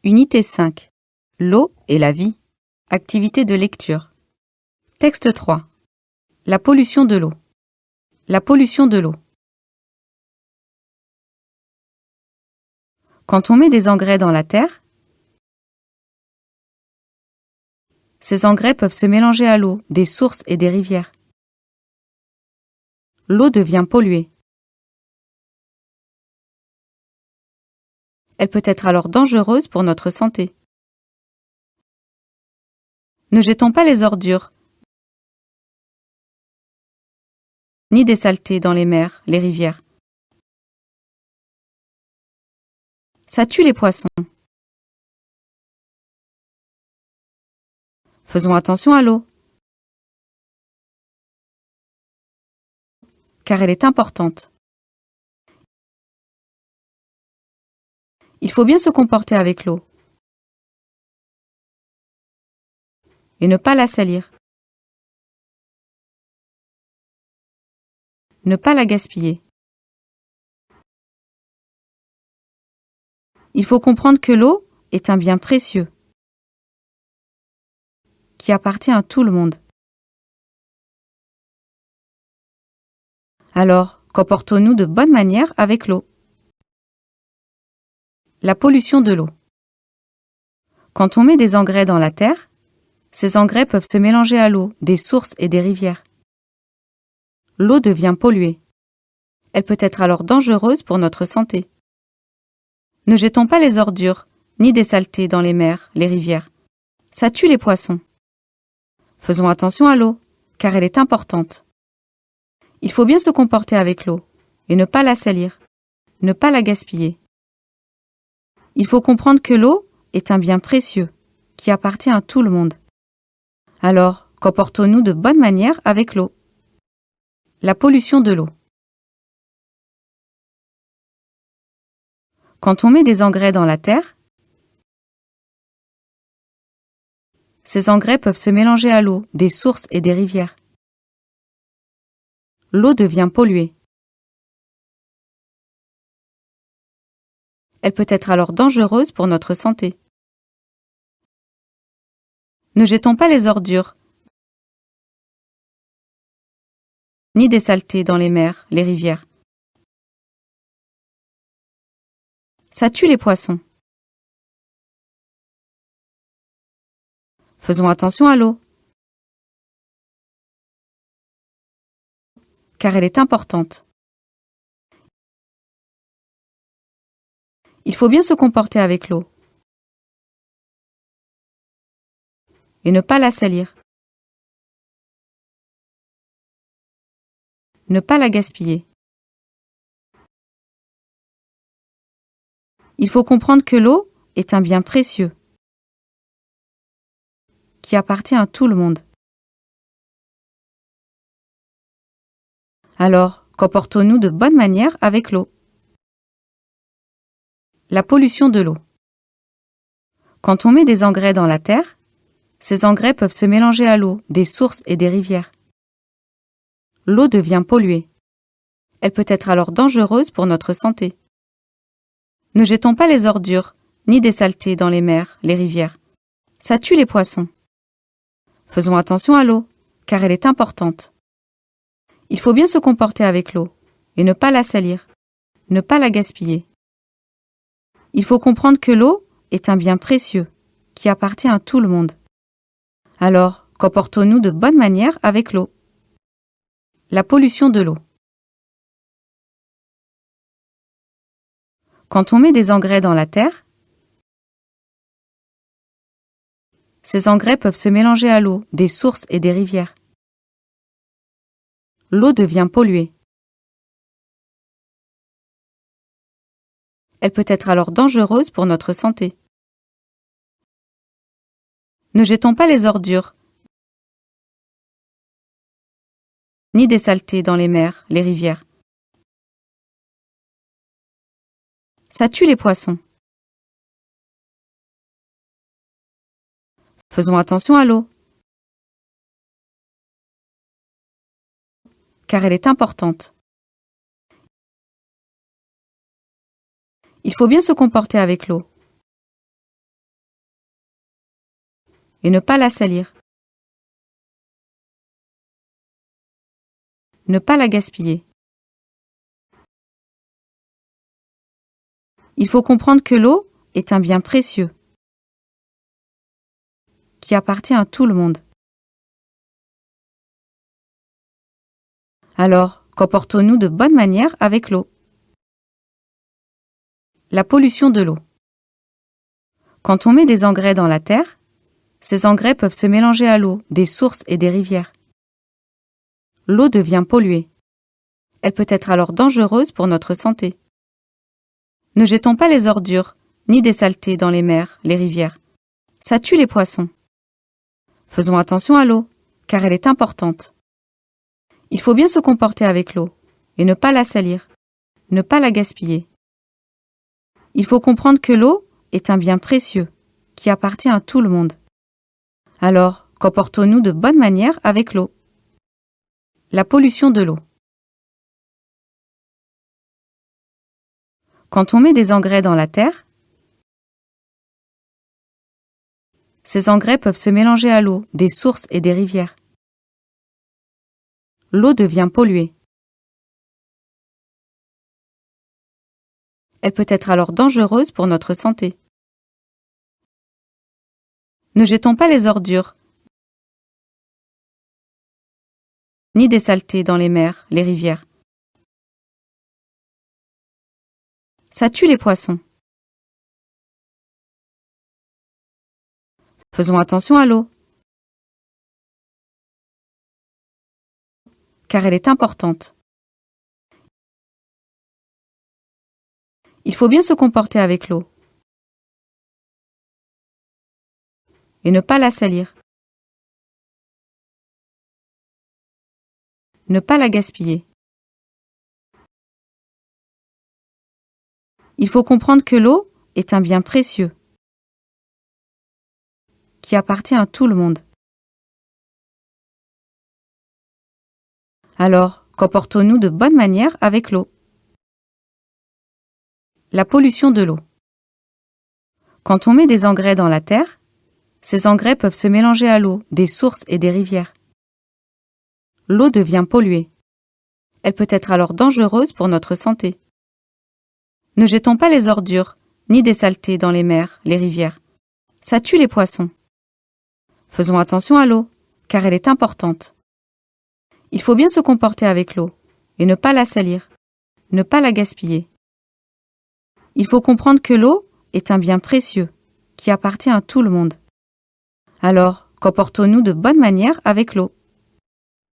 Unité 5. L'eau et la vie. Activité de lecture. Texte 3. La pollution de l'eau. La pollution de l'eau. Quand on met des engrais dans la terre, ces engrais peuvent se mélanger à l'eau des sources et des rivières. L'eau devient polluée. Elle peut être alors dangereuse pour notre santé. Ne jetons pas les ordures, ni des saletés dans les mers, les rivières. Ça tue les poissons. Faisons attention à l'eau, car elle est importante. Il faut bien se comporter avec l'eau et ne pas la salir. Ne pas la gaspiller. Il faut comprendre que l'eau est un bien précieux qui appartient à tout le monde. Alors, comportons-nous de bonne manière avec l'eau. La pollution de l'eau. Quand on met des engrais dans la terre, ces engrais peuvent se mélanger à l'eau des sources et des rivières. L'eau devient polluée. Elle peut être alors dangereuse pour notre santé. Ne jetons pas les ordures, ni des saletés dans les mers, les rivières. Ça tue les poissons. Faisons attention à l'eau, car elle est importante. Il faut bien se comporter avec l'eau et ne pas la salir, ne pas la gaspiller. Il faut comprendre que l'eau est un bien précieux qui appartient à tout le monde. Alors, comportons-nous de bonne manière avec l'eau. La pollution de l'eau. Quand on met des engrais dans la terre, ces engrais peuvent se mélanger à l'eau des sources et des rivières. L'eau devient polluée. Elle peut être alors dangereuse pour notre santé. Ne jetons pas les ordures, ni des saletés dans les mers, les rivières. Ça tue les poissons. Faisons attention à l'eau, car elle est importante. Il faut bien se comporter avec l'eau et ne pas la salir. Ne pas la gaspiller. Il faut comprendre que l'eau est un bien précieux qui appartient à tout le monde. Alors, comportons-nous de bonne manière avec l'eau. La pollution de l'eau. Quand on met des engrais dans la terre, ces engrais peuvent se mélanger à l'eau des sources et des rivières. L'eau devient polluée. Elle peut être alors dangereuse pour notre santé. Ne jetons pas les ordures, ni des saletés dans les mers, les rivières. Ça tue les poissons. Faisons attention à l'eau, car elle est importante. Il faut bien se comporter avec l'eau et ne pas la salir, ne pas la gaspiller. Il faut comprendre que l'eau est un bien précieux qui appartient à tout le monde. Alors, comportons-nous de bonne manière avec l'eau. La pollution de l'eau. Quand on met des engrais dans la terre, ces engrais peuvent se mélanger à l'eau des sources et des rivières. L'eau devient polluée. Elle peut être alors dangereuse pour notre santé. Ne jetons pas les ordures, ni des saletés dans les mers, les rivières. Ça tue les poissons. Faisons attention à l'eau, car elle est importante. Il faut bien se comporter avec l'eau et ne pas la salir. Ne pas la gaspiller. Il faut comprendre que l'eau est un bien précieux qui appartient à tout le monde. Alors, comportons-nous de bonne manière avec l'eau. La pollution de l'eau. Quand on met des engrais dans la terre, ces engrais peuvent se mélanger à l'eau des sources et des rivières. L'eau devient polluée. Elle peut être alors dangereuse pour notre santé. Ne jetons pas les ordures, ni des saletés dans les mers, les rivières. Ça tue les poissons. Faisons attention à l'eau, car elle est importante. Il faut bien se comporter avec l'eau, et ne pas la salir, ne pas la gaspiller. Il faut comprendre que l'eau est un bien précieux, qui appartient à tout le monde. Alors, comportons-nous de bonne manière avec l'eau. La pollution de l'eau. Quand on met des engrais dans la terre, ces engrais peuvent se mélanger à l'eau des sources et des rivières. L'eau devient polluée. Elle peut être alors dangereuse pour notre santé. Ne jetons pas les ordures, ni des saletés dans les mers, les rivières. Ça tue les poissons. Faisons attention à l'eau, car elle est importante. Il faut bien se comporter avec l'eau et ne pas la salir, ne pas la gaspiller. Il faut comprendre que l'eau est un bien précieux qui appartient à tout le monde. Alors, comportons-nous de bonne manière avec l'eau. La pollution de l'eau. Quand on met des engrais dans la terre, ces engrais peuvent se mélanger à l'eau des sources et des rivières. L'eau devient polluée. Elle peut être alors dangereuse pour notre santé. Ne jetons pas les ordures, ni des saletés dans les mers, les rivières. Ça tue les poissons. Faisons attention à l'eau, car elle est importante. Il faut bien se comporter avec l'eau, et ne pas la salir, ne pas la gaspiller. Il faut comprendre que l'eau est un bien précieux, qui appartient à tout le monde. Alors, comportons-nous de bonne manière avec l'eau.